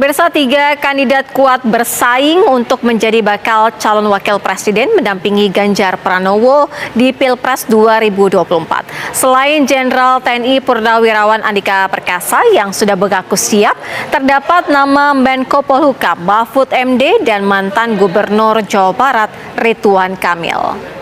Pemirsa, 3 kandidat kuat bersaing untuk menjadi bakal calon wakil presiden mendampingi Ganjar Pranowo di Pilpres 2024. Selain Jenderal TNI Purnawirawan Andika Perkasa yang sudah mengaku siap, terdapat nama Menko Polhukam Mahfud MD dan mantan Gubernur Jawa Barat Ridwan Kamil.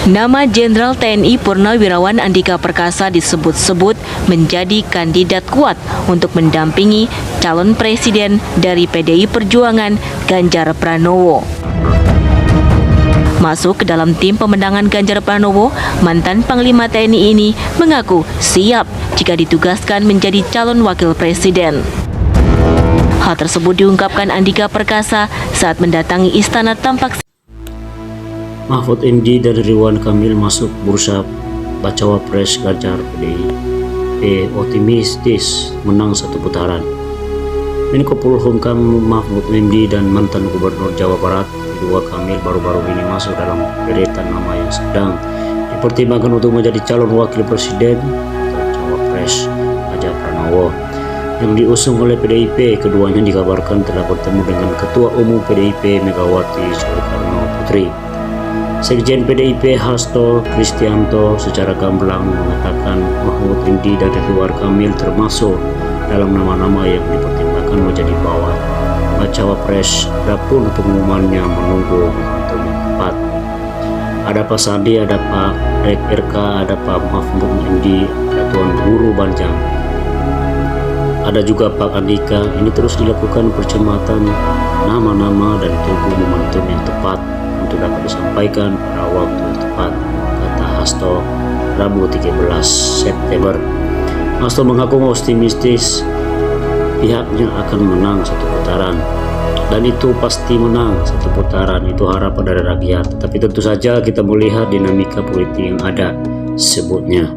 Nama Jenderal TNI Purnawirawan Andika Perkasa disebut-sebut menjadi kandidat kuat untuk mendampingi calon presiden dari PDI Perjuangan Ganjar Pranowo. Masuk ke dalam tim pemenangan Ganjar Pranowo, mantan Panglima TNI ini mengaku siap jika ditugaskan menjadi calon wakil presiden. Hal tersebut diungkapkan Andika Perkasa saat mendatangi Istana Tampak Mahfud MD dan Ridwan Kamil masuk bursa bacawa pres Ganjar PDIP optimistis menang 1 putaran. Menko Polhukam Mahfud MD dan mantan Gubernur Jawa Barat Ridwan Kamil baru-baru ini masuk dalam deretan nama yang sedang dipertimbangkan untuk menjadi calon wakil presiden atau cawapres Ganjar Pranowo yang diusung oleh PDIP. Keduanya dikabarkan telah bertemu dengan Ketua Umum PDIP Megawati Soekarno Putri. Sekjen PDIP Hasto Kristianto secara gamblang mengatakan Mahfud MD dan Ridwan Kamil termasuk dalam nama-nama yang dipertimbangkan menjadi bacawa pres. Adapun pengumumannya menunggu momentum yang tepat. Ada Pak Sandi, ada Pak RK, ada Pak Mahfud MD, ada Tuan Guru Banjang, ada juga Pak Andika. Ini terus dilakukan percepatan nama-nama dan tunggu momentum yang tepat untuk dapat disampaikan pada waktu yang tepat, kata Hasto Rabu 13 September. Hasto mengaku optimistis pihaknya akan menang 1 putaran, dan itu pasti menang 1 putaran, itu harapan dari rakyat. Tapi tentu saja kita melihat dinamika politik yang ada, sebutnya.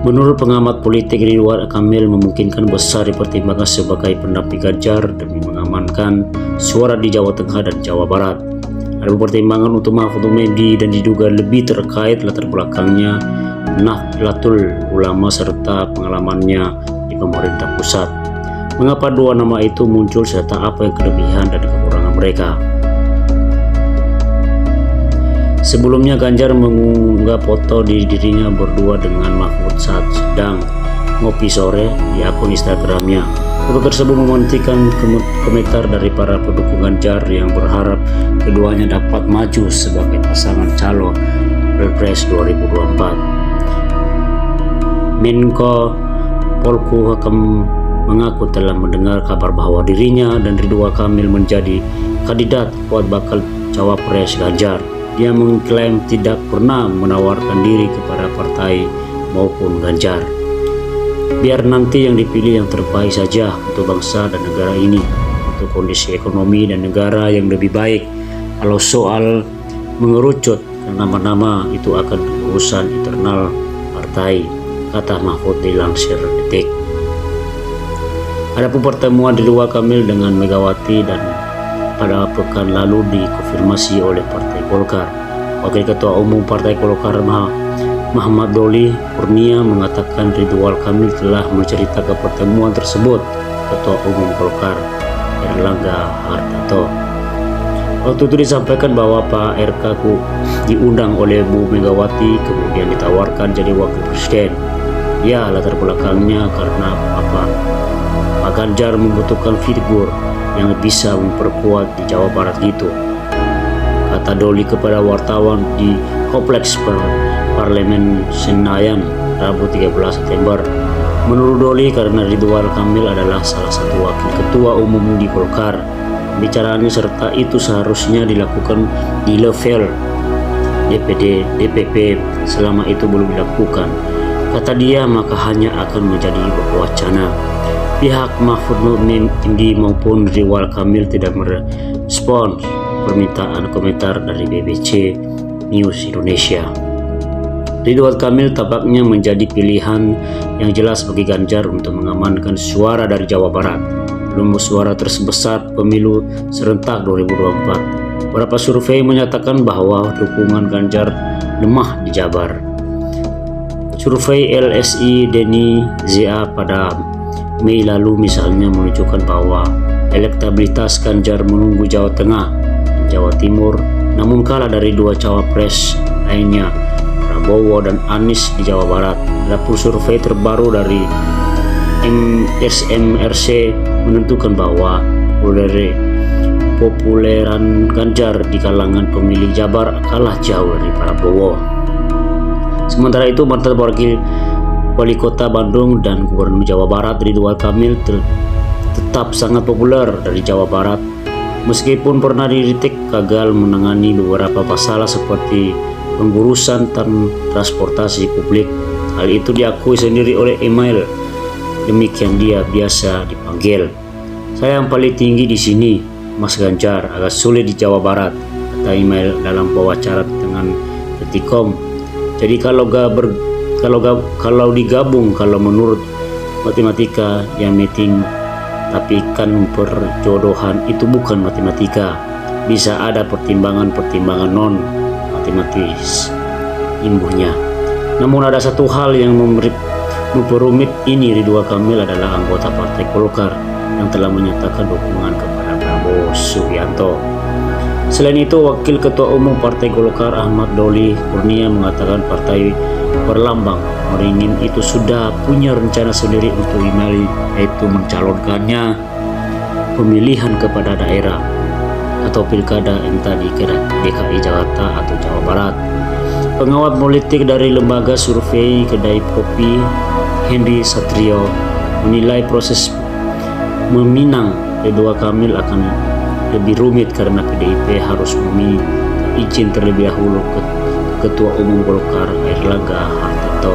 Menurut pengamat politik, Ridwan Kamil memungkinkan besar dipertimbangkan sebagai pendamping Ganjar demi mengamankan suara di Jawa Tengah dan Jawa Barat. Ada pertimbangan untuk Mahfud MD dan diduga lebih terkait latar belakangnya, Nahdlatul Ulama serta pengalamannya di pemerintah pusat. Mengapa 2 nama itu muncul serta apa yang kelebihan dan kekurangan mereka? Sebelumnya Ganjar mengunggah foto dirinya berdua dengan Mahfud saat sedang ngopi sore di akun Instagramnya. Foto tersebut memantikan komentar dari para pendukung Ganjar yang berharap keduanya dapat maju sebagai pasangan calon Pilpres 2024. Menko Polhukam mengaku telah mendengar kabar bahwa dirinya dan Ridwan Kamil menjadi kandidat kuat bakal cawapres Ganjar. Dia mengklaim tidak pernah menawarkan diri kepada partai maupun Ganjar. Biar nanti yang dipilih yang terbaik saja untuk bangsa dan negara ini, untuk kondisi ekonomi dan negara yang lebih baik. Kalau soal mengerucut nama-nama itu akan urusan internal partai, kata Mahfud dilansir Detik. Adapun pertemuan Ridwan Kamil dengan Megawati dan pada pekan lalu dikonfirmasi oleh Partai Golkar. Wakil Ketua Umum Partai Golkar Muhammad Doli Kurnia mengatakan Ridwan Kamil telah menceritakan pertemuan tersebut Ketua Umum Golkar Erlangga Hartarto. Waktu itu disampaikan bahwa Pak RK diundang oleh Bu Megawati kemudian ditawarkan jadi wakil presiden. Ya, latar belakangnya karena Pak Ganjar membutuhkan figur yang bisa memperkuat di Jawa Barat gitu, kata Doli kepada wartawan di Kompleks Parlemen Senayan Rabu 13 September. Menurut Doli, karena Ridwan Kamil adalah salah satu wakil ketua umum di Golkar, pembicaraannya serta itu seharusnya dilakukan di level DPD, DPP. Selama itu belum dilakukan, kata dia, maka hanya akan menjadi wacana. Pihak Mahfud MD maupun Ridwan Kamil tidak merespons permintaan komentar dari BBC News Indonesia. Ridwan Kamil tampaknya menjadi pilihan yang jelas bagi Ganjar untuk mengamankan suara dari Jawa Barat. Belum suara terbesar pemilu serentak 2024. Beberapa survei menyatakan bahwa dukungan Ganjar lemah di Jabar. Survei LSI Denny ZA pada Mei lalu misalnya menunjukkan bahwa elektabilitas Ganjar menunggu Jawa Tengah dan Jawa Timur, namun kalah dari dua cawapres lainnya, Prabowo dan Anies di Jawa Barat. Dapur survei terbaru dari SMRC menentukan bahwa populeran Ganjar di kalangan pemilih Jabar kalah jauh dari Prabowo. Sementara itu, mantan wakil wali kota Bandung dan gubernur Jawa Barat Ridwan Kamil tetap sangat populer dari Jawa Barat, meskipun pernah dikritik gagal menangani beberapa masalah seperti pengurusan transportasi publik. Hal itu diakui sendiri oleh Email. Demikian dia biasa dipanggil. Saya yang paling tinggi di sini, Mas Ganjar, agak sulit di Jawa Barat, kata Email dalam wawancara dengan Detikom. Jadi kalau digabung, kalau menurut matematika ya meeting, tapi kan perjodohan itu bukan matematika. Bisa ada pertimbangan non matematis imbuhnya. Namun ada satu hal yang memperumit ini. Ridwan Kamil adalah anggota Partai Golkar yang telah menyatakan dukungan kepada Prabowo Subianto. Selain itu, Wakil Ketua Umum Partai Golkar Ahmad Doli Kurnia mengatakan partai berlambang Beringin itu sudah punya rencana sendiri untuk Email, yaitu mencalonkannya pemilihan kepada daerah atau pilkada entah di DKI Jakarta atau Jawa Barat. Pengawat politik dari lembaga survei Kedai Kopi Henry Satrio menilai proses meminang Ridwan Kamil akan lebih rumit karena PDIP harus meminta izin terlebih dahulu ke Ketua Umum Golkar Airlangga Hartarto.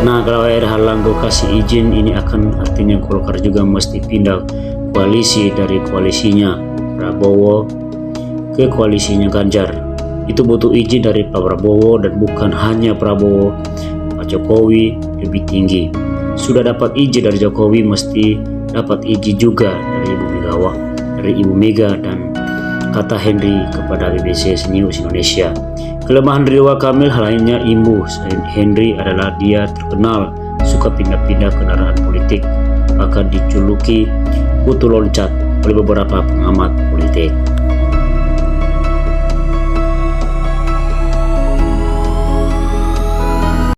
Nah, kalau Airlangga kasih izin, ini akan artinya Golkar juga mesti pindah koalisi dari koalisinya Prabowo ke koalisinya Ganjar. Itu butuh izin dari Pak Prabowo, dan bukan hanya Prabowo, Pak Jokowi lebih tinggi. Sudah dapat izin dari Jokowi, mesti dapat izin juga dari Ibu Mega, dan kata Henry kepada BBC News Indonesia. Kelemahan Ridwan Kamil lainnya imbuh. Henry adalah dia terkenal suka pindah-pindah kendaraan politik, bahkan dijuluki kutu loncat oleh beberapa pengamat politik.